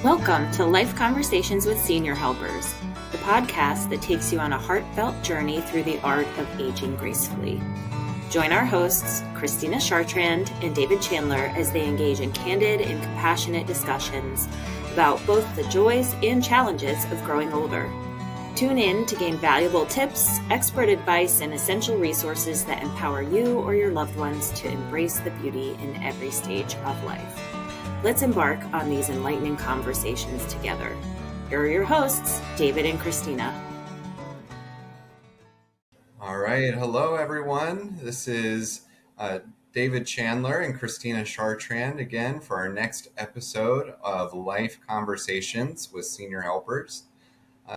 Welcome to Life Conversations with Senior Helpers, the podcast that takes you on a heartfelt journey through the art of aging gracefully. Join our hosts, Christina Chartrand and David Chandler, as they engage in candid and compassionate discussions about both the joys and challenges of growing older. Tune in to gain valuable tips, expert advice, and essential resources that empower you or your loved ones to embrace the beauty in every stage of life. Let's embark on these enlightening conversations together. Here are your hosts, David and Christina. All right. Hello, everyone. This is David Chandler and Christina Chartrand again for our next episode of Life Conversations with Senior Helpers.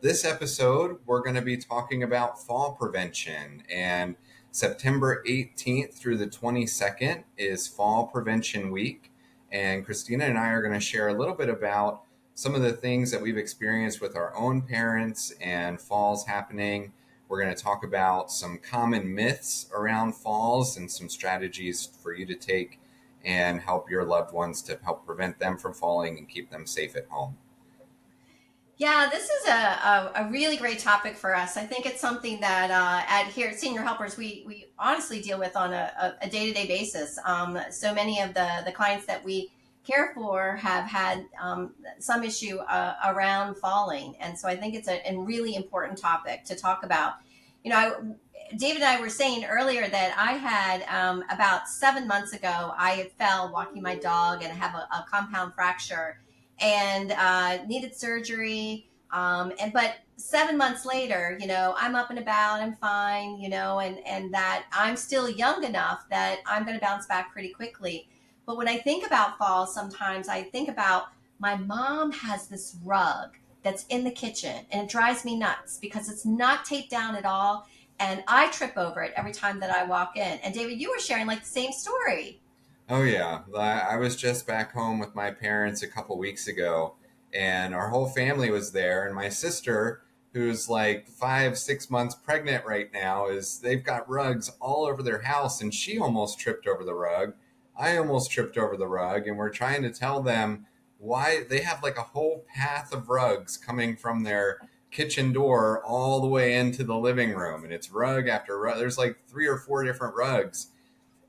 This episode, we're going to be talking about fall prevention, and September 18th through the 22nd is Fall Prevention Week. And Christina and I are going to share a little bit about some of the things that we've experienced with our own parents and falls happening. We're going to talk about some common myths around falls and some strategies for you to take and help your loved ones to help prevent them from falling and keep them safe at home. Yeah, this is a really great topic for us. I think it's something that here at Senior Helpers, we honestly deal with on a day-to-day basis. So many of the clients that we care for have had some issue around falling. And so I think it's a really important topic to talk about. You know, David and I were saying earlier that I had about 7 months ago, I fell walking my dog and have a compound fracture and needed surgery. But 7 months later, you know, I'm up and about, I'm fine, you know, and that I'm still young enough that I'm going to bounce back pretty quickly. But when I think about falls, sometimes I think about my mom has this rug that's in the kitchen and it drives me nuts because it's not taped down at all. And I trip over it every time that I walk in. And David, you were sharing like the same story. Oh, yeah. I was just back home with my parents a couple weeks ago, and our whole family was there. And my sister, who's like 5-6 months pregnant right now, they've got rugs all over their house, and she almost tripped over the rug. I almost tripped over the rug, and we're trying to tell them why they have like a whole path of rugs coming from their kitchen door all the way into the living room. And it's rug after rug. There's like 3 or 4 different rugs.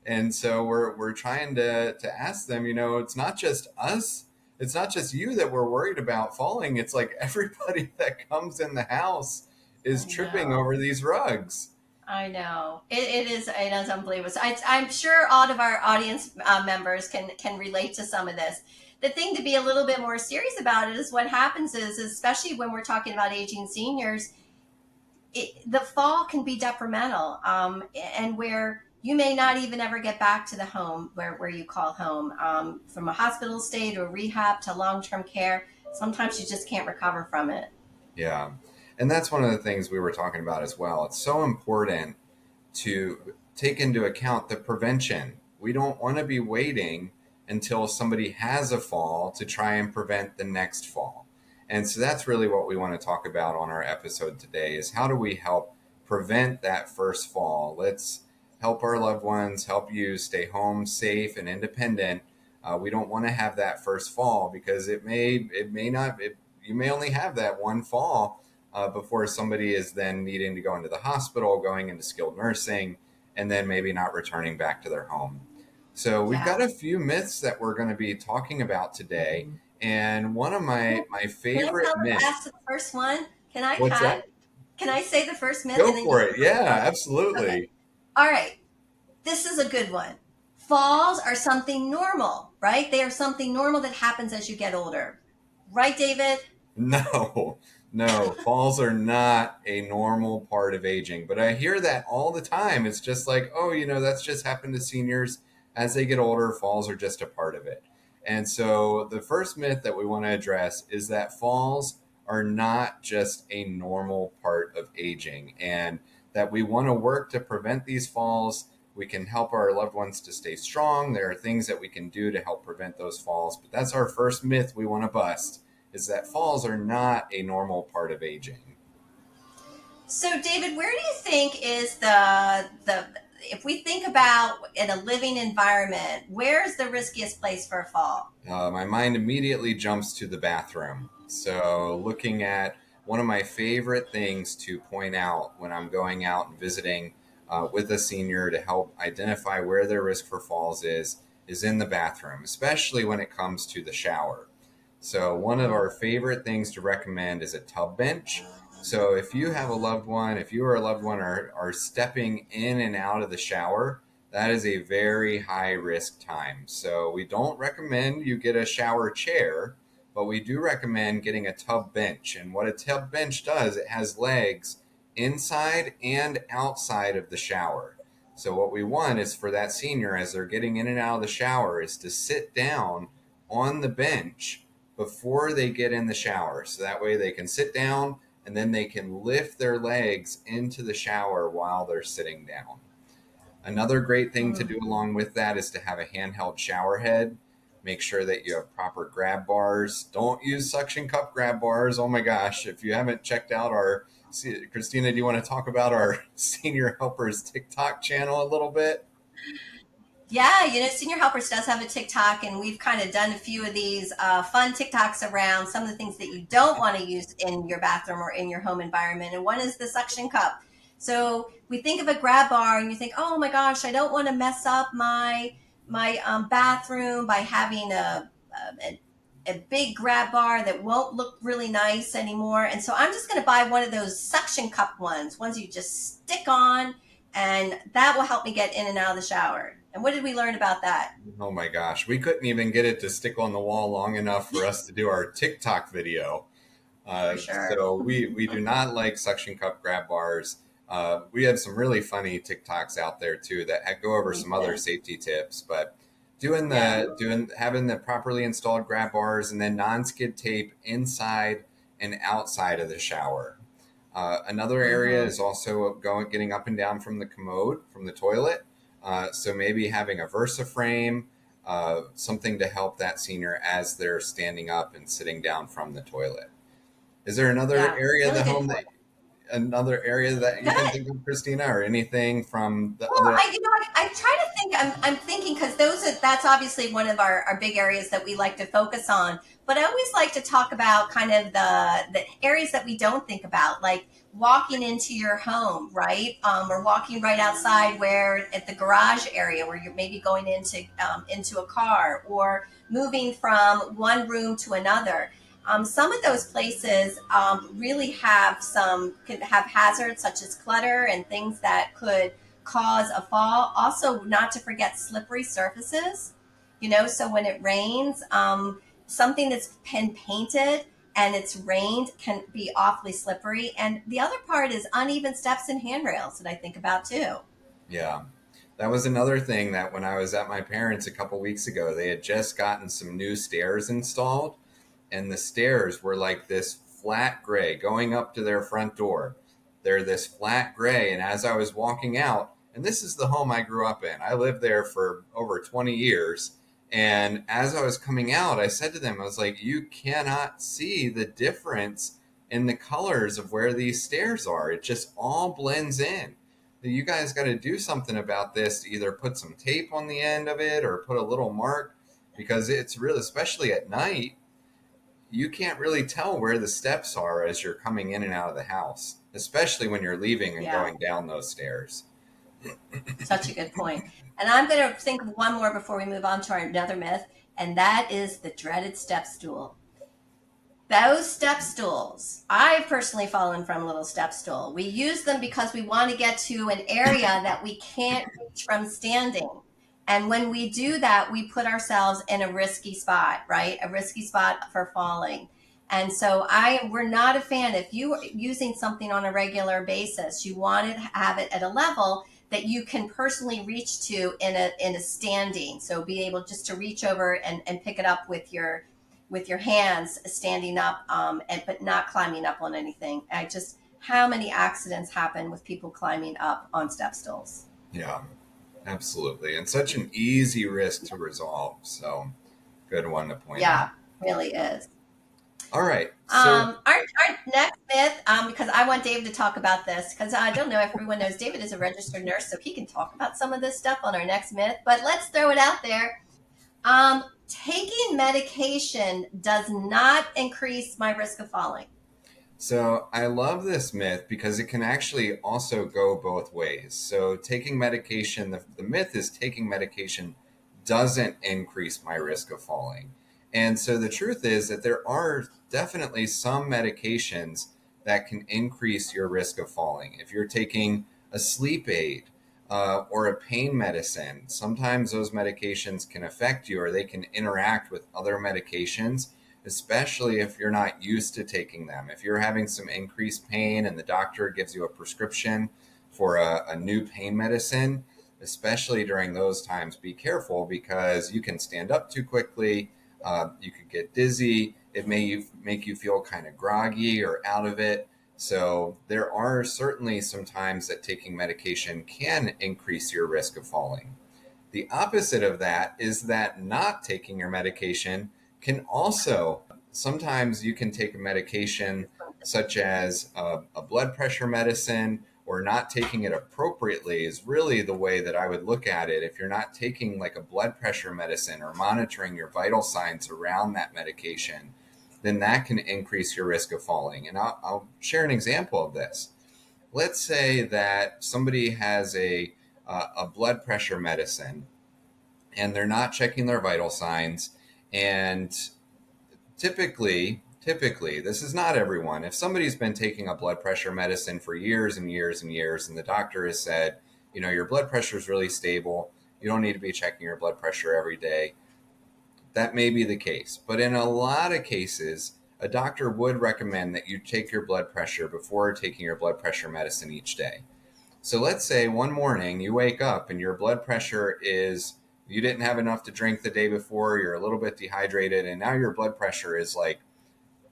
And so we're trying to ask them, you know, it's not just us. It's not just you that we're worried about falling. It's like everybody that comes in the house is tripping over these rugs. I know. It is unbelievable. I'm sure all of our audience members can relate to some of this. The thing to be a little bit more serious about it is what happens is, especially when we're talking about aging seniors, the fall can be detrimental, and where you may not even ever get back to the home where you call home, from a hospital stay to a rehab to long-term care. Sometimes you just can't recover from it. Yeah. And that's one of the things we were talking about as well. It's so important to take into account the prevention. We don't want to be waiting until somebody has a fall to try and prevent the next fall. And so that's really what we want to talk about on our episode today is how do we help prevent that first fall? Let's help our loved ones, help you stay home safe and independent. We don't want to have that first fall because you may only have that one fall before somebody is then needing to go into the hospital, going into skilled nursing, and then maybe not returning back to their home. So we've got a few myths that we're going to be talking about today. And one of my favorite myths. Can I ask the first one? What's that? Can I say the first myth? Go for it. Yeah, absolutely. Okay. All right. This is a good one. Falls are something normal, right? They are something normal that happens as you get older. Right, David? No, falls are not a normal part of aging. But I hear that all the time. It's just like, oh, you know, that's just happened to seniors. As they get older, falls are just a part of it. And so the first myth that we want to address is that falls are not just a normal part of aging and that we want to work to prevent these falls. We can help our loved ones to stay strong. There are things that we can do to help prevent those falls. But that's our first myth we want to bust, is that falls are not a normal part of aging. So, David, where do you think is the if we think about in a living environment, where's the riskiest place for a fall? My mind immediately jumps to the bathroom. So, looking at one of my favorite things to point out when I'm going out and visiting with a senior to help identify where their risk for falls is in the bathroom, especially when it comes to the shower. So, one of our favorite things to recommend is a tub bench. So, if you have a loved one, if you or a loved one are stepping in and out of the shower, that is a very high risk time. So we don't recommend you get a shower chair, but we do recommend getting a tub bench. And what a tub bench does, it has legs inside and outside of the shower. So what we want is for that senior, as they're getting in and out of the shower, is to sit down on the bench before they get in the shower. So that way they can sit down and then they can lift their legs into the shower while they're sitting down. Another great thing to do along with that is to have a handheld shower head. Make sure that you have proper grab bars. Don't use suction cup grab bars. Oh my gosh, if you haven't checked out our, Christina, do you want to talk about our Senior Helpers TikTok channel a little bit? Yeah, Senior Helpers does have a TikTok, and we've kind of done a few of these fun TikToks around some of the things that you don't want to use in your bathroom or in your home environment. And one is the suction cup. So we think of a grab bar, and you think, oh my gosh, I don't want to mess up my bathroom by having a big grab bar that won't look really nice anymore. And so I'm just going to buy one of those suction cup ones you just stick on, and that will help me get in and out of the shower. And what did we learn about that? Oh my gosh, we couldn't even get it to stick on the wall long enough for us to do our TikTok video. For sure. So we do not like suction cup grab bars. We have some really funny TikToks out there too that go over some other safety tips, but having the properly installed grab bars and then non-skid tape inside and outside of the shower. Another area is also getting up and down from the commode, from the toilet. So maybe having a Versa frame, something to help that senior as they're standing up and sitting down from the toilet. Is there another area of the home that you can think of, Christina, or anything from the other? I try to think. I'm thinking because that's obviously one of our big areas that we like to focus on. But I always like to talk about kind of the areas that we don't think about, like walking into your home, right? Or walking right outside, where at the garage area where you're maybe going into a car, or moving from one room to another. Some of those places really can have hazards such as clutter and things that could cause a fall. Also, not to forget slippery surfaces. So when it rains, something that's been painted and it's rained can be awfully slippery. And the other part is uneven steps and handrails that I think about too. Yeah. That was another thing that when I was at my parents' a couple weeks ago, they had just gotten some new stairs installed. And the stairs were like this flat gray going up to their front door. They're this flat gray. And as I was walking out, and this is the home I grew up in, I lived there for over 20 years. And as I was coming out, I said to them, I was like, you cannot see the difference in the colors of where these stairs are. It just all blends in. You guys got to do something about this, either put some tape on the end of it or put a little mark, because it's really, especially at night, you can't really tell where the steps are as you're coming in and out of the house, especially when you're leaving and going down those stairs. Such a good point. And I'm going to think of one more before we move on to another myth, and that is the dreaded step stool. Those step stools, I've personally fallen from a little step stool. We use them because we want to get to an area that we can't reach from standing. And when we do that, we put ourselves in a risky spot, right? A risky spot for falling. And so we're not a fan. If you are using something on a regular basis, you want to have it at a level that you can personally reach to in a standing. So be able just to reach over and pick it up with your hands standing up, but not climbing up on anything. How many accidents happen with people climbing up on step stools? Yeah. Absolutely. And such an easy risk to resolve. So good one to point out. Yeah, really is. All right. So Our next myth, because I want David to talk about this, because I don't know if everyone knows David is a registered nurse, so he can talk about some of this stuff on our next myth. But let's throw it out there. Taking medication does not increase my risk of falling. So I love this myth because it can actually also go both ways. So taking medication, the myth is taking medication doesn't increase my risk of falling. And so the truth is that there are definitely some medications that can increase your risk of falling. If you're taking a sleep aid or a pain medicine, sometimes those medications can affect you or they can interact with other medications, especially if you're not used to taking them. If you're having some increased pain and the doctor gives you a prescription for a new pain medicine, especially during those times, be careful because you can stand up too quickly. You could get dizzy. It may make you feel kind of groggy or out of it. So there are certainly some times that taking medication can increase your risk of falling. The opposite of that is that not taking your medication can also, sometimes you can take a medication such as a blood pressure medicine, or not taking it appropriately is really the way that I would look at it. If you're not taking like a blood pressure medicine or monitoring your vital signs around that medication, then that can increase your risk of falling. And I'll share an example of this. Let's say that somebody has a blood pressure medicine and they're not checking their vital signs. And typically, this is not everyone. If somebody's been taking a blood pressure medicine for years and years and years, and the doctor has said, your blood pressure is really stable, you don't need to be checking your blood pressure every day, that may be the case. But in a lot of cases, a doctor would recommend that you take your blood pressure before taking your blood pressure medicine each day. So let's say one morning you wake up and your blood pressure is, you didn't have enough to drink the day before, you're a little bit dehydrated, and now your blood pressure is like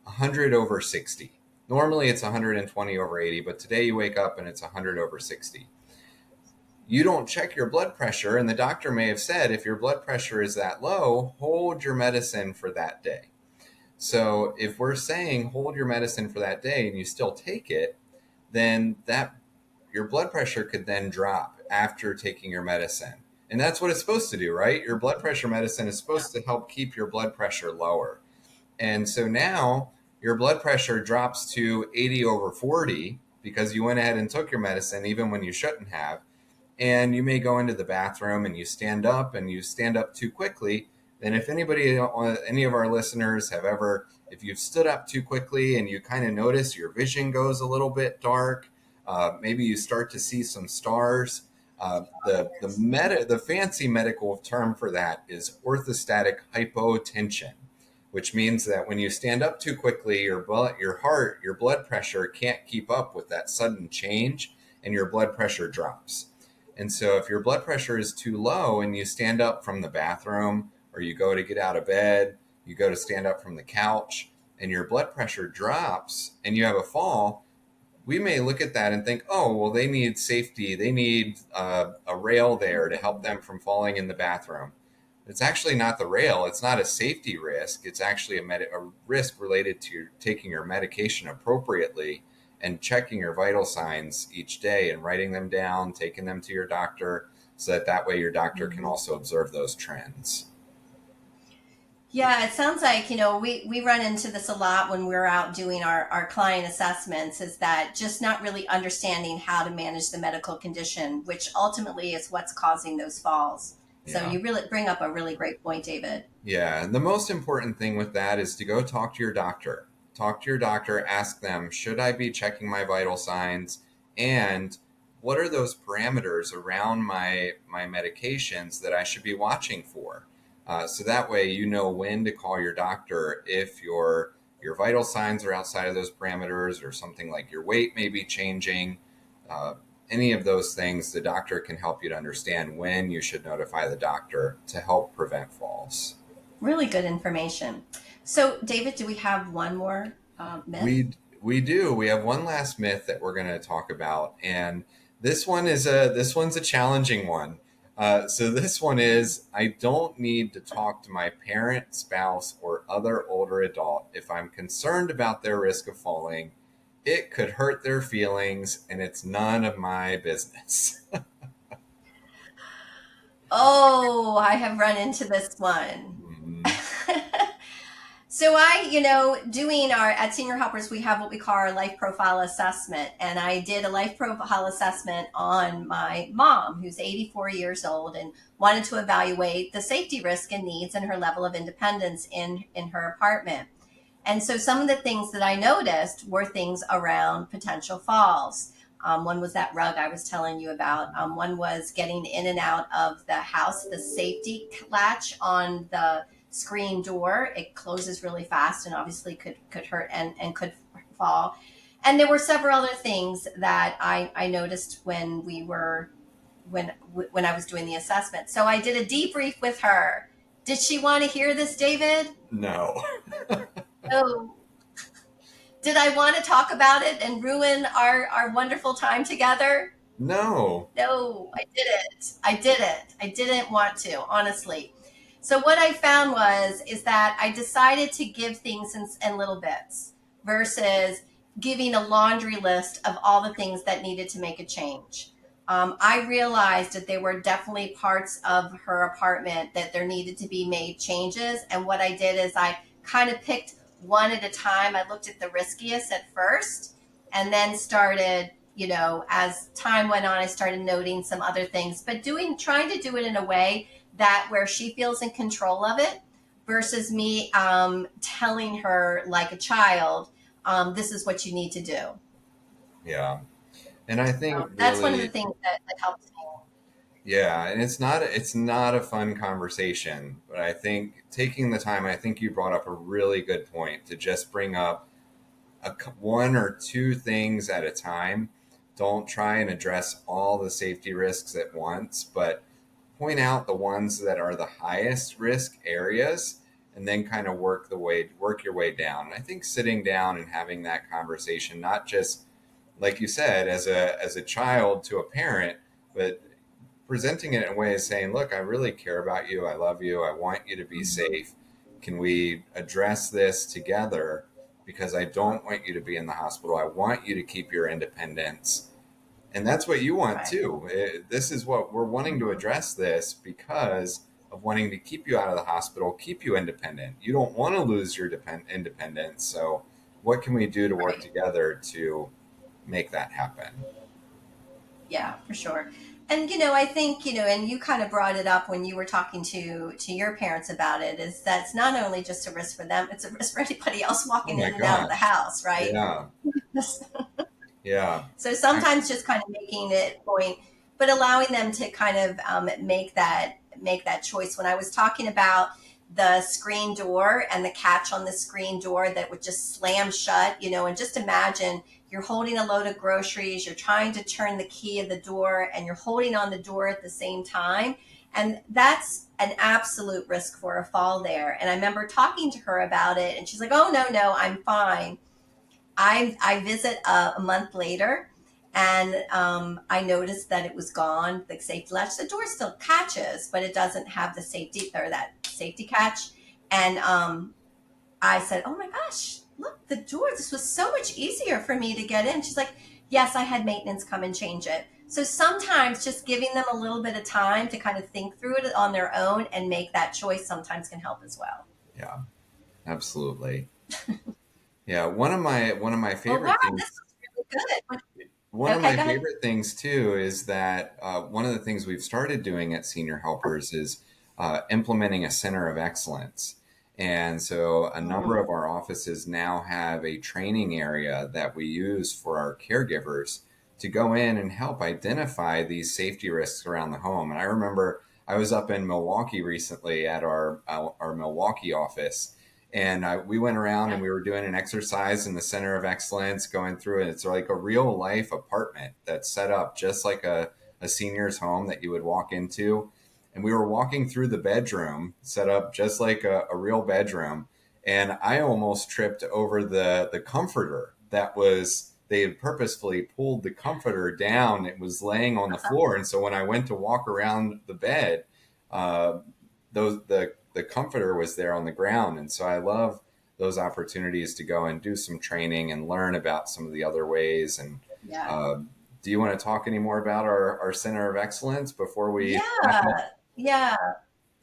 100 over 60. Normally it's 120 over 80, but today you wake up and it's 100 over 60. You don't check your blood pressure, and the doctor may have said, if your blood pressure is that low, hold your medicine for that day. So if we're saying hold your medicine for that day and you still take it, then that your blood pressure could then drop after taking your medicine. And that's what it's supposed to do, right? Your blood pressure medicine is supposed to help keep your blood pressure lower. And so now your blood pressure drops to 80 over 40 because you went ahead and took your medicine even when you shouldn't have. And you may go into the bathroom and you stand up too quickly. Then if any of our listeners have ever, if you've stood up too quickly and you kind of notice your vision goes a little bit dark, maybe you start to see some stars. The fancy medical term for that is orthostatic hypotension, which means that when you stand up too quickly, your blood pressure can't keep up with that sudden change, and your blood pressure drops. And so if your blood pressure is too low and you stand up from the bathroom, or you go to get out of bed, you go to stand up from the couch, and your blood pressure drops and you have a fall, we may look at that and think, oh, well, they need safety. They need a rail there to help them from falling in the bathroom. It's actually not the rail. It's not a safety risk. It's actually a risk related to taking your medication appropriately and checking your vital signs each day and writing them down, taking them to your doctor, so that way your doctor can also observe those trends. Yeah, it sounds like, we run into this a lot when we're out doing our client assessments, is that just not really understanding how to manage the medical condition, which ultimately is what's causing those falls. So Yeah. you really bring up a really great point, David. Yeah, and the most important thing with that is to go talk to your doctor. Talk to your doctor, ask them, should I be checking my vital signs? And what are those parameters around my medications that I should be watching for? So that way you know when to call your doctor if your vital signs are outside of those parameters, or something like your weight may be changing. Any of those things, the doctor can help you to understand when you should notify the doctor to help prevent falls. Really good information. So, David, do we have one more myth? We do. We have one last myth that we're going to talk about, and this one's a challenging one. So this one is, I don't need to talk to my parent, spouse, or other older adult if I'm concerned about their risk of falling. It could hurt their feelings, and it's none of my business. Oh, I have run into this one. Mhm. So doing our at Senior Helpers, we have what we call our life profile assessment, and I did a life profile assessment on my mom, who's 84 years old, and wanted to evaluate the safety risk and needs and her level of independence in her apartment. And so some of the things that I noticed were things around potential falls. One was that rug I was telling you about. One was getting in and out of the house, the safety latch on the screen door. It closes really fast and obviously could hurt and could fall. And there were several other things that I noticed when I was doing the assessment. So I did a debrief with her. Did she want to hear this, David? No. Oh, did I want to talk about it and ruin our wonderful time together? No. No, I didn't. I didn't. I didn't want to, honestly. So what I found is that I decided to give things in little bits versus giving a laundry list of all the things that needed to make a change. I realized that there were definitely parts of her apartment that there needed to be made changes. And what I did is I kind of picked one at a time. I looked at the riskiest at first and then started, as time went on, I started noting some other things, but trying to do it in a way that where she feels in control of it versus me telling her like a child, this is what you need to do. Yeah. And I think That's one of the really, things that helps me. yeah, and it's not a fun conversation, but I think taking the time, I think you brought up a really good point to just bring up one or two things at a time. Don't try and address all the safety risks at once, but point out the ones that are the highest risk areas and then kind of work your way down. And I think sitting down and having that conversation, not just like you said, as a child to a parent, but presenting it in a way of saying, look, I really care about you. I love you. I want you to be safe. Can we address this together? Because I don't want you to be in the hospital. I want you to keep your independence. And that's what you want Right. too. This is what we're wanting to address this because of wanting to keep you out of the hospital, keep you independent. You don't want to lose your independence. So, what can we do to work Right. together to make that happen? Yeah, for sure. And I think and you kind of brought it up when you were talking to your parents about it, is that it's not only just a risk for them, it's a risk for anybody else Oh walking my in and out of the gosh. house, right? Yeah. Yeah. So sometimes just kind of making it point, but allowing them to kind of make that choice. When I was talking about the screen door and the catch on the screen door that would just slam shut, and just imagine you're holding a load of groceries, you're trying to turn the key of the door, and you're holding on the door at the same time. And that's an absolute risk for a fall there. And I remember talking to her about it, and she's like, "Oh, no, I'm fine." I visit a month later, and I noticed that it was gone. The safety latch, the door still catches, but it doesn't have the safety or that safety catch. And I said, "Oh my gosh, look, the door! This was so much easier for me to get in." She's like, "Yes, I had maintenance come and change it." So sometimes just giving them a little bit of time to kind of think through it on their own and make that choice sometimes can help as well. Yeah. Absolutely. Yeah. One of my Well, wow, favorite things. this was really good. One of Okay, my go ahead. favorite things too is that one of the things we've started doing at Senior Helpers is implementing a center of excellence. And so a number Mm. of our offices now have a training area that we use for our caregivers to go in and help identify these safety risks around the home. And I remember I was up in Milwaukee recently at our Milwaukee office, and we went around and Yeah. we were doing an exercise in the center of excellence, going through it. It's like a real life apartment that's set up just like a senior's home that you would walk into. And we were walking through the bedroom set up just like a real bedroom. And I almost tripped over the comforter they had purposefully pulled the comforter down. It was laying on the floor. And so when I went to walk around the bed, the comforter was there on the ground. And so I love those opportunities to go and do some training and learn about some of the other ways. And do you want to talk any more about our Center of Excellence before we wrap up? Yeah.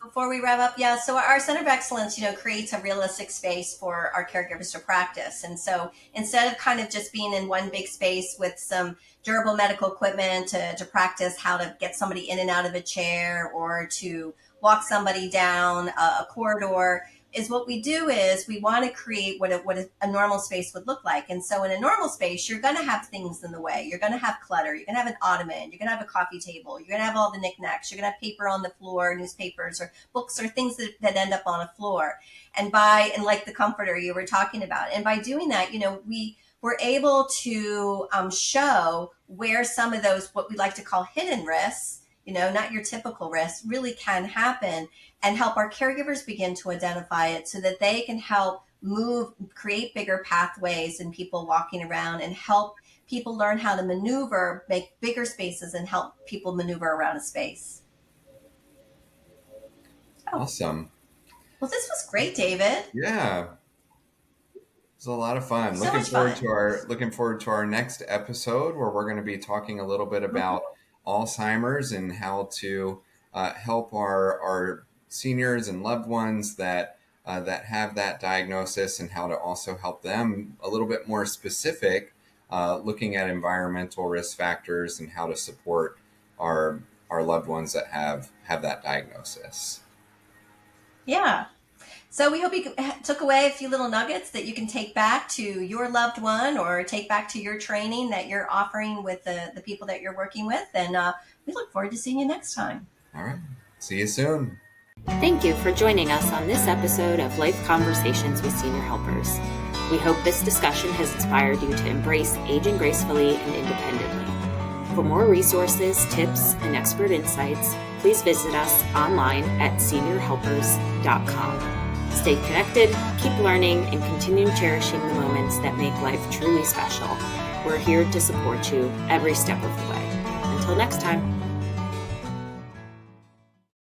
Before we wrap up, so our Center of Excellence, creates a realistic space for our caregivers to practice. And so instead of kind of just being in one big space with some durable medical equipment to practice how to get somebody in and out of a chair or to walk somebody down a corridor, is what we do is we want to create what a normal space would look like. And so in a normal space, you're going to have things in the way. You're going to have clutter. You're going to have an ottoman. You're going to have a coffee table. You're going to have all the knickknacks. You're going to have paper on the floor, newspapers or books or things that end up on a floor. And like the comforter you were talking about. And by doing that, we were able to show where some of those, what we like to call hidden risks, not your typical risks, really can happen, and help our caregivers begin to identify it so that they can help create bigger pathways and people walking around, and help people learn how to maneuver, make bigger spaces, and help people maneuver around a space. Awesome. Well, this was great, David. Yeah. It was a lot of fun. So Looking forward to our next episode, where we're going to be talking a little bit about Alzheimer's and how to help our seniors and loved ones that have that diagnosis, and how to also help them a little bit more specific, looking at environmental risk factors and how to support our loved ones that have that diagnosis. Yeah. So we hope you took away a few little nuggets that you can take back to your loved one, or take back to your training that you're offering with the people that you're working with. And we look forward to seeing you next time. All right. See you soon. Thank you for joining us on this episode of Life Conversations with Senior Helpers. We hope this discussion has inspired you to embrace aging gracefully and independently. For more resources, tips, and expert insights, please visit us online at seniorhelpers.com. Stay connected, keep learning, and continue cherishing the moments that make life truly special. We're here to support you every step of the way. Until next time.